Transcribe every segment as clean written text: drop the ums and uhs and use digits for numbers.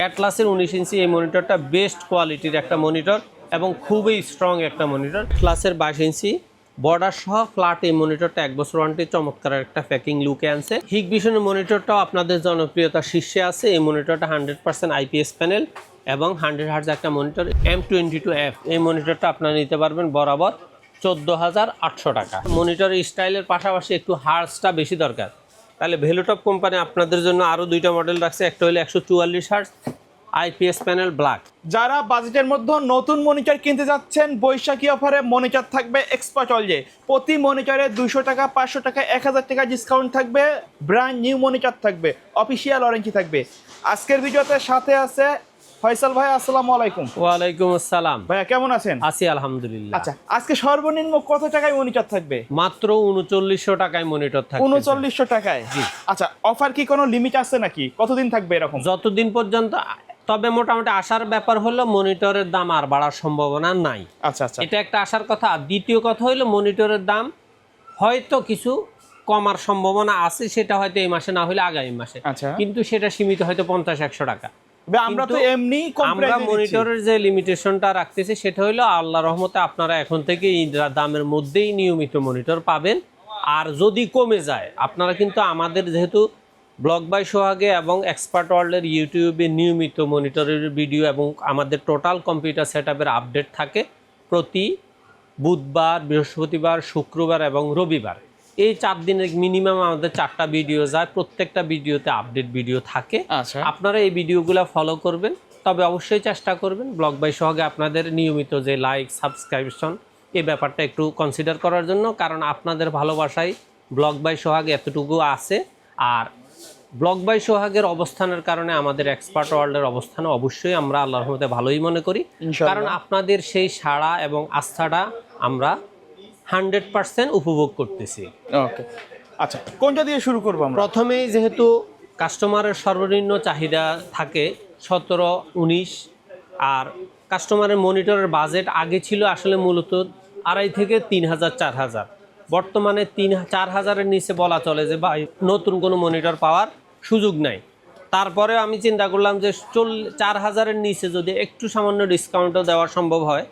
অ্যাটলাসের 19 ইঞ্চি এই মনিটরটা বেস্ট কোয়ালিটির একটা মনিটর এবং খুবই স্ট্রং একটা মনিটর। অ্যাটলাসের 22 ইঞ্চি বর্ডার সহ ফ্ল্যাট এই মনিটরটা 1 বছর ওয়ারেন্টি, চমৎকার একটা প্যাকিং লুকে আনছে। হিগভিশনের মনিটরটাও আপনাদের জনপ্রিয়তার শীর্ষে আছে। এই মনিটরটা 100% আইপিএস প্যানেল এবং 100 হার্জ একটা মনিটর। M22F এই মনিটরটা আপনারা নিতে পারবেন বরাবর 14,800 টাকা। মনিটর স্টাইলের পাশাপাশি একটু হার্জটা বেশি দরকার, তাহলে ভ্যালুটপ কোম্পানি আপনাদের জন্য আরও দুইটা মডেল রাখছে। একটা হলো 144 হার্জ আইপিএস প্যানেল ব্ল্যাক। যারা বাজেটের মধ্যে নতুন মনিটর কিনতে যাচ্ছেন, বৈশাখী অফারে মনিটর থাকবে এক্সপার্ট অলজে। প্রতি মনিটরে 200 টাকা, 500 টাকা, 1000 টাকা ডিসকাউন্ট থাকবে। ব্র্যান্ড নিউ মনিটর থাকবে, অফিসিয়াল ওয়ারেন্টি থাকবে। আজকের ভিডিওতে সাথে আছে ফয়সাল ভাই। আসসালামু আলাইকুম। ওয়ালাইকুম আসসালাম। ভাইয়া কেমন আছেন? আছি আলহামদুলিল্লাহ। আচ্ছা, আজকে সর্বনিম্ন কত টাকায় মনিটর থাকবে? মাত্র 3900 টাকায় মনিটর থাকবে। 3900 টাকায়? জি। আচ্ছা, অফার কি কোনো লিমিট আছে নাকি? কতদিন থাকবে এরকম? যতদিন পর্যন্ত, তবে মোটামুটি আসার ব্যাপার হলো মনিটরের দাম আর বাড়ার সম্ভাবনা নাই। আচ্ছা আচ্ছা, এটা একটা আসার কথা। আর দ্বিতীয় কথা হলো মনিটরের দাম হয়তো কিছু কমার সম্ভাবনা আছে, সেটা হয়তো এই মাসে না হলে আগামী মাসে। আচ্ছা, কিন্তু সেটা সীমিত হয়তো 50-100 টাকা। আমরা তো এমনি আমরা মনিটরের যে লিমিটেশনটা রাখতেছি সেটা হলো আল্লাহ রহমতে আপনারা এখন থেকে এই দামের মধ্যেই নিয়মিত মনিটর পাবেন। আর যদি কমে যায়, আপনারা কিন্তু আমাদের যেহেতু ব্লগ বাই সোহাগে এবং এক্সপার্ট ওয়ার্ল্ডের ইউটিউবে নিয়মিত মনিটরের ভিডিও এবং আমাদের টোটাল কম্পিউটার সেটআপের আপডেট থাকে প্রতি বুধবার, বৃহস্পতিবার, শুক্রবার এবং রবিবার। এই 4 দিনের মিনিমাম আমাদের 4টা ভিডিও যায়। প্রত্যেকটা ভিডিওতে আপডেট ভিডিও থাকে। আচ্ছা, আপনারা এই ভিডিওগুলো ফলো করবেন। তবে অবশ্যই চেষ্টা করবেন ব্লগ বাই সোহাগে আপনাদের নিয়মিত যে লাইক, সাবস্ক্রিপশন এই ব্যাপারটা একটু কনসিডার করার জন্য, কারণ আপনাদের ভালোবাসায় ব্লগ বাই সোহাগ এতটুকু আছে। আর ব্লগ বাই সোহাগের অবস্থানের কারণে আমাদের এক্সপার্ট ওয়ার্ল্ডের অবস্থানে অবশ্যই আমরা আল্লাহর রহমতে ভালোই মনে করি, কারণ আপনাদের সেই সাড়া এবং আস্থাটা আমরা 100% উপভোগ করতেছি। ওকে, আচ্ছা, কোনটা দিয়ে শুরু করব আমরা? প্রথমেই যেহেতু কাস্টমারের সর্বনিম্ন চাহিদা থাকে 17-19, আর কাস্টমারের মনিটরের বাজেট আগে ছিল আসলে মূলত 2,500 থেকে 3,000 4,000। বর্তমানে 3-4,000-এর নিচে বলা চলে যে ভাই নতুন কোনো মনিটর পাওয়ার সুযোগ নাই। তারপরে আমি চিন্তা করলাম যে 4,000-এর নিচে যদি একটু সামান্য ডিসকাউন্টও দেওয়া সম্ভব হয়,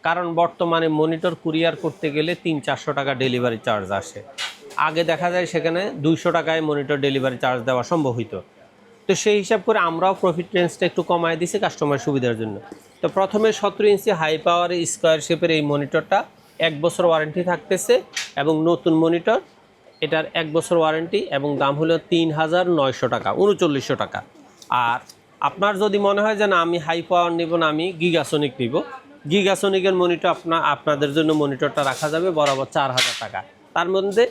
কারণ বর্তমানে মনিটর কুরিয়ার করতে গেলে 300-400 টাকা ডেলিভারি চার্জ আসে। আগে দেখা যায় সেখানে 200 টাকায় মনিটর ডেলিভারি চার্জ দেওয়া সম্ভব হইতো। তো সেই হিসাব করে আমরাও প্রফিট রেঞ্জটা একটু কমায় দিছি কাস্টমার সুবিধার জন্য। তো প্রথমে 17 ইঞ্চি হাই পাওয়ার স্কোয়ার শেপের এই মনিটরটা 1 বছর ওয়ারেন্টি থাকতেছে এবং নতুন মনিটর, এটার 1 বছর ওয়ারেন্টি এবং দাম হলো 3,900 টাকা, 3900 টাকা। আর আপনার যদি মনে হয় যে না আমি হাই পাওয়ার নেব না, আমি গিগাসনিক নিব, গিগাসনিকের মনিটর আপনাদের জন্য মনিটরটা রাখা যাবে বরাবর 4,000 টাকা। তার মধ্যে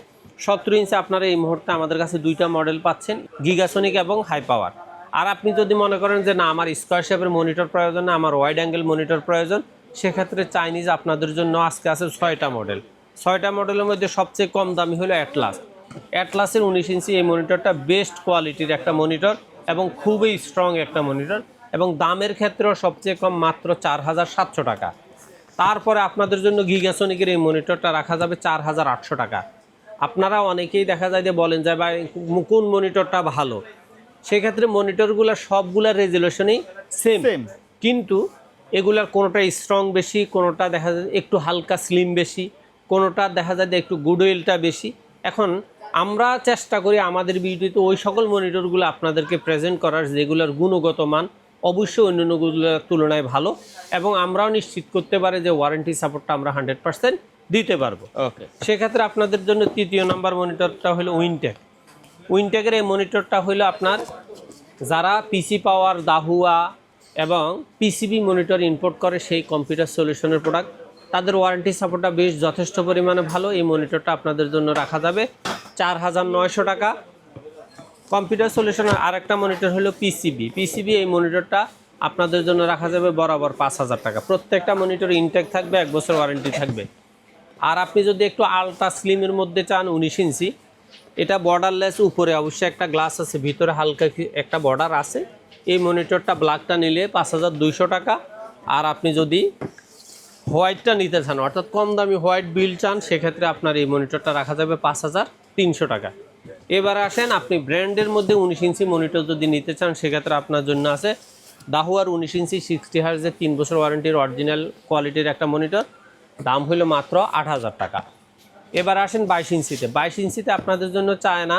17 ইঞ্চি আপনারা এই মুহূর্তে আমাদের কাছে 2টা মডেল পাচ্ছেন, গিগাসনিক এবং হাই পাওয়ার। আর আপনি যদি মনে করেন যে না আমার স্কোয়ার শেপের মনিটর প্রয়োজন না, আমার ওয়াইড অ্যাঙ্গেল মনিটর প্রয়োজন, সেক্ষেত্রে চাইনিজ আপনাদের জন্য আজকে আছে 6টা মডেল। 6টা মডেলের মধ্যে সবচেয়ে কম দামি হলো অ্যাটলাসের 19 ইঞ্চি এই মনিটরটা বেস্ট কোয়ালিটির একটা মনিটর এবং খুবই স্ট্রং একটা মনিটর এবং দামের ক্ষেত্রেও সবচেয়ে কম, মাত্র 4,700 টাকা। তারপরে আপনাদের জন্য গিগাসনিকের এই মনিটরটা রাখা যাবে 4,800 টাকা। আপনারা অনেকেই দেখা যায় যে বলেন যে ভাই কোন মনিটরটা ভালো, সেক্ষেত্রে মনিটরগুলো সবগুলা রেজুলেশনই সেম, কিন্তু এগুলার কোনোটা স্ট্রং বেশি, কোনোটা দেখা যায় একটু হালকা স্লিম বেশি, কোনোটা দেখা যায় যে একটু গুডউইলটা বেশি। এখন আমরা চেষ্টা করি আমাদের ভিডিওতে ওই সকল মনিটরগুলো আপনাদেরকে প্রেজেন্ট করার যেগুলোর গুণগত মান অবশ্যই অন্যান্যগুলোর তুলনায় ভালো, এবং আমরাও নিশ্চিত করতে পারি যে ওয়ারেন্টি সাপোর্টটা আমরা 100% দিতে পারবো। ওকে, সেক্ষেত্রে আপনাদের জন্য 3য় নাম্বার মনিটরটা হলো উইনটেকের এই মনিটরটা হলো আপনার যারা পিসি পাওয়ার, দাহুয়া এবং পিসিবি মনিটর ইম্পোর্ট করে সেই কম্পিউটার সলিউশনের প্রোডাক্ট, তাদের ওয়ারেন্টি সাপোর্টটা বেশ যথেষ্ট পরিমাণে ভালো। এই মনিটরটা আপনাদের জন্য রাখা যাবে 4,900 টাকা। কম্পিউটার সলিউশনের আরেকটা মনিটর হলো পিসিবি এই মনিটরটা আপনাদের জন্য রাখা যাবে বরাবর 5,000 টাকা। প্রত্যেকটা মনিটর ইনটেক থাকবে, 1 বছর ওয়ারেন্টি থাকবে। আর আপনি যদি একটু আলট্রা স্লিমের মধ্যে চান 19 ইঞ্চি, এটা বর্ডারলেস, উপরে অবশ্যই একটা গ্লাস আছে, ভিতরে হালকা একটা বর্ডার আছে। এই মনিটরটা ব্ল্যাকটা নিলে 5,200 টাকা। আর আপনি যদি হোয়াইটটা নিতে চান, অর্থাৎ কম দামি হোয়াইট বিল চান, সেক্ষেত্রে আপনার এই মনিটরটা রাখা যাবে 5,300 টাকা। এবার আসেন আপনি ব্র্যান্ডের মধ্যে 19 ইঞ্চি মনিটর যদি নিতে চান, সেক্ষেত্রে আপনার জন্য আছে দাহুয়ার 19 ইঞ্চি 60 হার্জের 3 বছর ওয়ারেন্টির অরিজিনাল কোয়ালিটির একটা মনিটর, দাম হলো মাত্র 8,000 টাকা। এবার আসেন 22 ইঞ্চিতে। 22 ইঞ্চিতে আপনাদের জন্য চায় না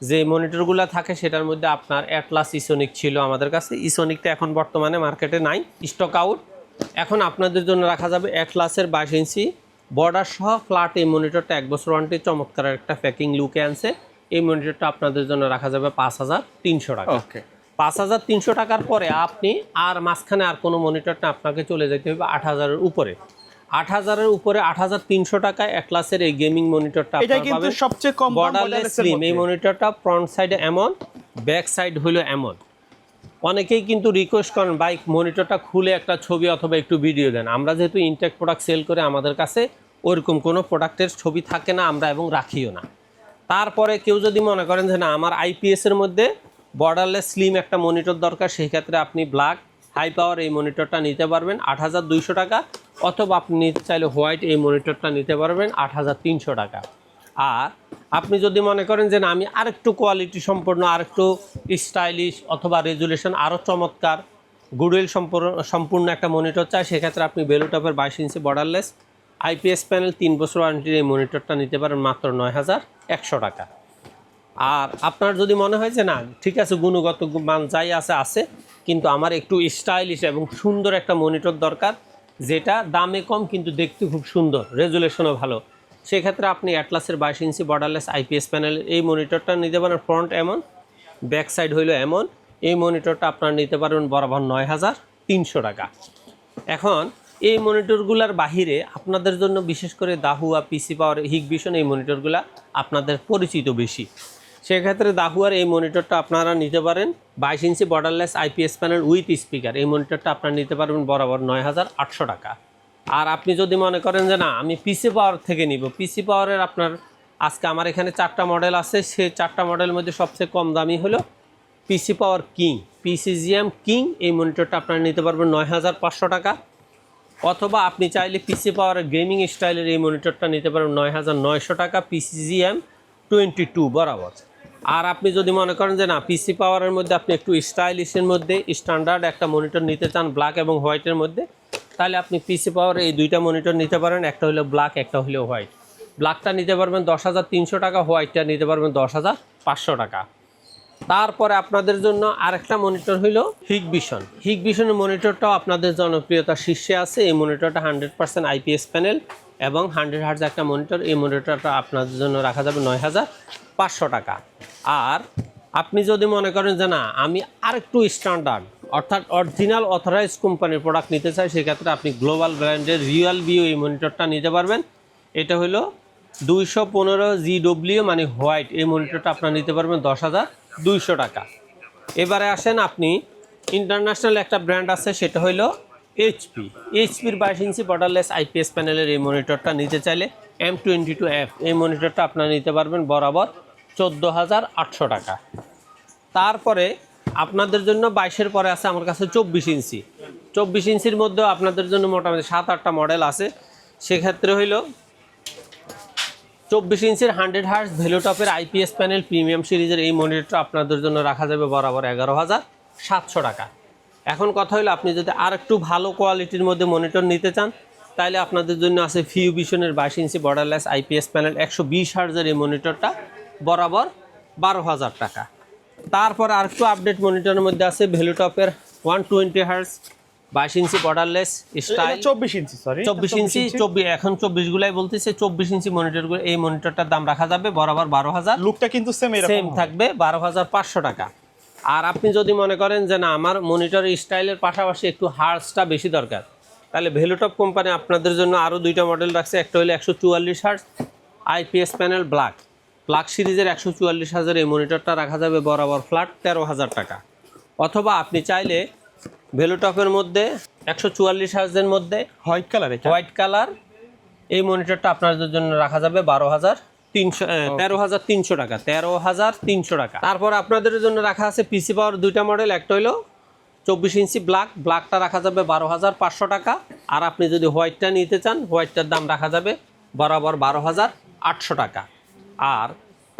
যে মনিটরগুলো থাকে সেটার মধ্যে আপনার অ্যাটলাস ইসোনিক ছিল আমাদের কাছে। ইসোনিকটা এখন বর্তমানে মার্কেটে নাই, স্টক আউট। এখন আপনাদের জন্য রাখা যাবে অ্যাটলাসের 22 ইঞ্চি বর্ডার সহ ফ্ল্যাট এই মনিটরটা 1 বছর ওয়ারেন্টি, চমৎকার একটা প্যাকিং লুকে আনছে। এই মনিটরটা আপনাদের জন্য রাখা যাবে 5,300 টাকা। ওকে, 5,300 টাকার পরে আপনি আর মাঝখানে আর কোনো মনিটরটা আপনাকে চলে যেতে হবে 8,000-এর উপরে। 8,000-এর উপরে 8,300 টাকায় অ্যাটলাসের এই গেমিং মনিটরটা এটা আপনারা কিন্তু পাবেন। সবচেয়ে কম বর্ডারলেস স্লিম এই মনিটরটা, ফ্রন্ট সাইডে এমন, ব্যাক সাইড হলো এমন। অনেকেই কিন্তু রিকোয়েস্ট করেন বাইক মনিটরটা খুলে একটা ছবি অথবা একটু ভিডিও দেন। আমরা যেহেতু ইনটেক প্রোডাক্ট সেল করে আমাদের কাছে ওইরকম কোনো প্রোডাক্টের ছবি থাকে না আমরা এবং রাখিও না। তারপরে কেউ যদি মনে করেন যে না আমার আইপিএসের মধ্যে বর্ডারলেস স্লিম একটা মনিটর দরকার, সেই ক্ষেত্রে আপনি ব্ল্যাক হাই পাওয়ার এই মনিটরটা নিতে পারবেন 8,200 টাকা, অথবা আপনি নিতে চাইলে হোয়াইট এই মনিটরটা নিতে পারবেন 8,300 টাকা। আর আপনি যদি মনে করেন যে না আমি আরেকটু কোয়ালিটি সম্পন্ন, আরেকটু স্টাইলিশ অথবা রেজুলেশন আরও চমৎকার গুডউইল সম্পূর্ণ একটা মনিটর চাই, সেক্ষেত্রে আপনি বেলুটপের 22 ইঞ্চি বর্ডারলেস আইপিএস প্যানেল 3 বছর ওয়ারেন্টির এই মনিটরটা নিতে পারেন মাত্র 9,100 টাকা। আর আপনার যদি মনে হয় যে না ঠিক আছে গুণগত মান যাই আছে কিন্তু আমার একটু স্টাইলিশ এবং সুন্দর একটা মনিটর দরকার, যেটা দামে কম কিন্তু দেখতে খুব সুন্দর, রেজুলেশনও ভালো, সেক্ষেত্রে আপনি অ্যাটলাসের 22 ইঞ্চি বর্ডারলেস আইপিএস প্যানেল এই মনিটরটা নিতে পারেন। ফ্রন্ট এমন, ব্যাক সাইড হইল এমন। এই মনিটরটা আপনারা নিতে পারবেন বরাবর 9,300 টাকা। এখন এই মনিটরগুলোর বাহিরে আপনাদের জন্য বিশেষ করে দাহুয়া, পিসি পাওয়ার, হিগভিশন এই মনিটরগুলো আপনাদের পরিচিত বেশি, সেক্ষেত্রে দাহুয়ার এই মনিটরটা আপনারা নিতে পারেন 22 inch borderless IPS panel with speaker. এই মনিটরটা আপনারা নিতে পারবেন বরাবর 9,800 টাকা। আর আপনি যদি মনে করেন যে না আমি পিসি পাওয়ার থেকে নিব, পিসি পাওয়ারের আপনার আজকে আমার এখানে 4টা মডেল আছে, সেই 4টা মডেলের মধ্যে সবচেয়ে কম দামি হলো পিসি পাওয়ার কিং, পিসিজিএম কিং। এই মনিটরটা আপনারা নিতে পারবেন 9,500 টাকা। অথবা আপনি চাইলে পিসি পাওয়ারের গেমিং স্টাইলের এই মনিটরটা নিতে পারবেন 9,900 টাকা, পিসিজিএম 22 বরাবর। আর আপনি যদি মনে করেন যে না পিসি পাওয়ারের মধ্যে আপনি একটু স্টাইলিশের মধ্যে স্ট্যান্ডার্ড একটা মনিটর নিতে চান ব্ল্যাক এবং হোয়াইটের মধ্যে, তাহলে আপনি পিসি পাওয়ার এই 2টা মনিটর নিতে পারেন, একটা হলো ব্ল্যাক, একটা হলো হোয়াইট। ব্ল্যাকটা নিতে পারবেন 10,300 টাকা, হোয়াইটটা নিতে পারবেন 10,500 টাকা। তারপরে আপনাদের জন্য আরেকটা মনিটর হইল হিগভিশন। হিগভিশনের মনিটরটাও আপনাদের জনপ্রিয়তার শীর্ষে আছে। এই মনিটরটা 100% আইপিএস প্যানেল এবং 100 হার্জ একটা মনিটর। এই মনিটরটা আপনাদের জন্য রাখা যাবে 9,500 টাকা। আর আপনি যদি মনে করেন যে না আমি আরেকটু স্ট্যান্ডার্ড অর্থাৎ অরিজিনাল অথরাইজ কোম্পানির প্রোডাক্ট নিতে চাই, সেক্ষেত্রে আপনি গ্লোবাল ব্র্যান্ডের রিয়েল ভিউ এই মনিটরটা নিতে পারবেন। এটা হলো 215 GW মানে হোয়াইট। এই মনিটরটা আপনারা নিতে পারবেন 10,200 টাকা। এবারে আসেন আপনি ইন্টারন্যাশনাল একটা ব্র্যান্ড আছে, সেটা হলো এইচপির 22 ইঞ্চি বর্ডারলেস আইপিএস প্যানেলের এই মনিটরটা নিতে চাইলে M22F এই মনিটরটা আপনারা নিতে পারবেন বরাবর 14,800 টাকা। তারপরে আপনাদের জন্য 22-এর পরে আছে আমার কাছে 24 ইঞ্চি। 24 ইঞ্চির মধ্যেও আপনাদের জন্য মোটামুটি 7-8টা মডেল আছে। সেক্ষেত্রে হইল 24 ইঞ্চির 100 হার্জ ভেলোটপের আইপিএস প্যানেল প্রিমিয়াম সিরিজের এই মনিটরটা আপনাদের জন্য রাখা যাবে বরাবর 11,700 টাকা। এখন কথা হলো আপনি যদি আর একটু ভালো কোয়ালিটির মধ্যে মনিটর নিতে চান, তাহলে আপনাদের জন্য আছে ফিউভিশনের 22 ইঞ্চি বর্ডারলেস আইপিএস প্যানেল 120 হার্জের এই মনিটরটা বরাবর 12,000 টাকা। তারপর আর একটু আপডেট মনিটরের মধ্যে আছে ভেলোটপের 120 হার্জ 22 ইঞ্চি বর্ডারলেস স্টাইল 24 ইঞ্চি, সরি 24 ইঞ্চি 24 এখন 24 গুলাই বলতেছে 24 ইঞ্চি মনিটরগুলো। এই মনিটরটার দাম রাখা যাবে বরাবর 12,000, লুকটা কিন্তু সেম থাকবে 12,500 টাকা। আর আপনি যদি মনে করেন যে না আমার মনিটর স্টাইলের পাশাপাশি একটু হার্জটা বেশি দরকার, তাহলে ভেলোটপ কোম্পানি আপনাদের জন্য আরও 2টা মডেল রাখছে। একটা হলো 144 হার্জ আইপিএস প্যানেল ব্ল্যাক সিরিজের 144 হার্জের এই মনিটরটা রাখা যাবে বরাবর ফ্ল্যাট 13,000 টাকা। অথবা আপনি চাইলে ভেলোটপের মধ্যে 144 হার্জের মধ্যে হোয়াইট কালার এই মনিটরটা আপনাদের জন্য রাখা যাবে 13,300 টাকা 13,300 টাকা। তারপর আপনাদের জন্য রাখা আছে পিসি পাওয়ার 2টা মডেল। একটা হলো 24 ইঞ্চি ব্ল্যাকটা রাখা যাবে 12,500 টাকা। আর আপনি যদি হোয়াইটটা নিতে চান, হোয়াইটটার দাম রাখা যাবে বরাবর 12,800 টাকা। আর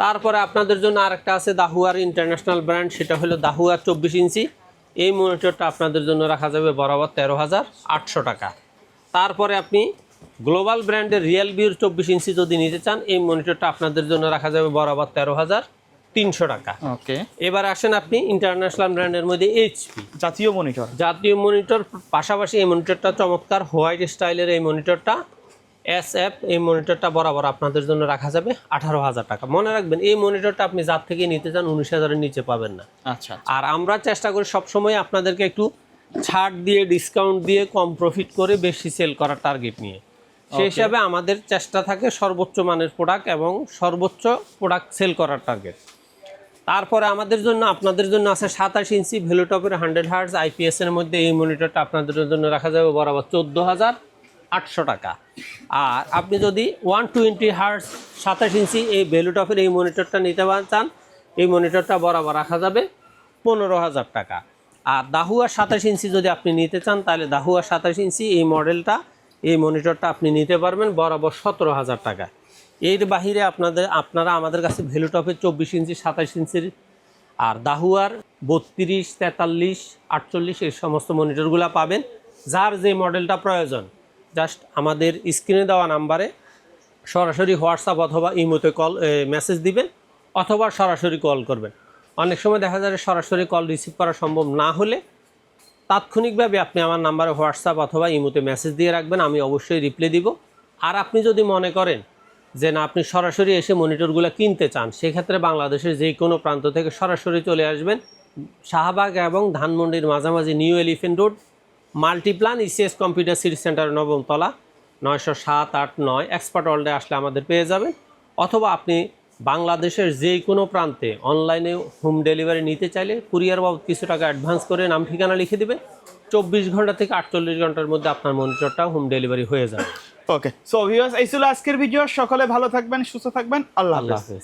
তারপরে আপনাদের জন্য আরেকটা আছে দাহুয়ার ইন্টারন্যাশনাল ব্র্যান্ড, সেটা হলো দাহুয়ার 24 ইঞ্চি এই মনিটরটা আপনাদের জন্য রাখা যাবে বরাবর 13,800 টাকা। তারপরে আপনি গ্লোবাল ব্র্যান্ডের রিয়েলমির 24 ইঞ্চি যদি নিতে চান, এই মনিটরটা আপনাদের জন্য রাখা যাবে বরাবর 13,300 টাকা। ওকে, এবার আসেন আপনি ইন্টারন্যাশনাল ব্র্যান্ডের মধ্যে এইচপি জাতীয় মনিটর। জাতীয় মনিটর, পাশাপাশি এই মনিটরটা চমৎকার হোয়াইট স্টাইলের এই মনিটরটা SF, এই মনিটরটা বরাবর আপনাদের জন্য রাখা যাবে 18,000 টাকা। মনে রাখবেন এই মনিটরটা আপনি যার থেকে নিতে চান 19,000-এর নিচে পাবেন না। আচ্ছা, আর আমরা চেষ্টা করি সবসময় আপনাদেরকে একটু ছাড় দিয়ে, ডিসকাউন্ট দিয়ে, কম প্রফিট করে বেশি সেল করার টার্গেট নিয়ে। সেই হিসাবে আমাদের চেষ্টা থাকে সর্বোচ্চ মানের প্রোডাক্ট এবং সর্বোচ্চ প্রোডাক্ট সেল করার টার্গেট। তারপরে আমাদের জন্য, আপনাদের জন্য আছে 27 ইঞ্চি ভ্যালুটপের 100 হার্জ IPS এর মধ্যে এই মনিটরটা আপনাদের জন্য রাখা যাবে বরাবর 14,800 টাকা। আর আপনি যদি 120 হার্জ 27 ইঞ্চি এই ভ্যালুটপের এই মনিটরটা নিতে চান, এই মনিটরটা বরাবর রাখা যাবে 15,000 টাকা। আর দাহুয়া 27 ইঞ্চি যদি আপনি নিতে চান, তাহলে দাহুয়া 27 ইঞ্চি এই মডেলটা, এই মনিটরটা আপনি নিতে পারবেন বরাবর 17,000 টাকা। এর বাহিরে আপনারা আমাদের কাছে ভ্যালুটপের 24 ইঞ্চি 27 ইঞ্চির আর দাহুয়ার 32, 43, 48 এই সমস্ত মনিটরগুলো পাবেন। যার যে মডেলটা প্রয়োজন জাস্ট আমাদের স্ক্রিনে দেওয়া নাম্বারে সরাসরি হোয়াটসঅ্যাপ অথবা ইমোতে মেসেজ দিবেন অথবা সরাসরি কল করবেন। অনেক সময় দেখা যায় সরাসরি কল রিসিভ করা সম্ভব না হলে তাৎক্ষণিকভাবে আপনি আমার নাম্বারে হোয়াটসঅ্যাপ অথবা ইমোতে মেসেজ দিয়ে রাখবেন, আমি অবশ্যই রিপ্লাই দিব। আর আপনি যদি মনে করেন যে না, আপনি সরাসরি এসে মনিটরগুলো কিনতে চান, সেক্ষেত্রে বাংলাদেশের যে কোনো প্রান্ত থেকে সরাসরি চলে আসবেন শাহবাগ এবং ধানমন্ডির মাঝামাঝি new elephant road, multiplan ECS computer city center 9ম তলা, 907-8-9 এক্সপার্ট ওয়ার্ল্ডে আসলে আমাদের পেয়ে যাবেন। অথবা আপনি বাংলাদেশের যে কোনো প্রান্তে অনলাইনে হোম ডেলিভারি নিতে চাইলে কুরিয়ার বাবদ কিছু টাকা অ্যাডভান্স করে নাম ঠিকানা লিখে দেবেন, 24 ঘন্টা থেকে 48 ঘন্টার মধ্যে আপনার মনিটরটা হোম ডেলিভারি হয়ে যাবে। ওকে, সো ভিউয়ার্স, এই ছিল আজকের ভিডিও। সকলে ভালো থাকবেন, সুস্থ থাকবেন। আল্লাহ আল্লাহ হাফেজ। হাফেজ।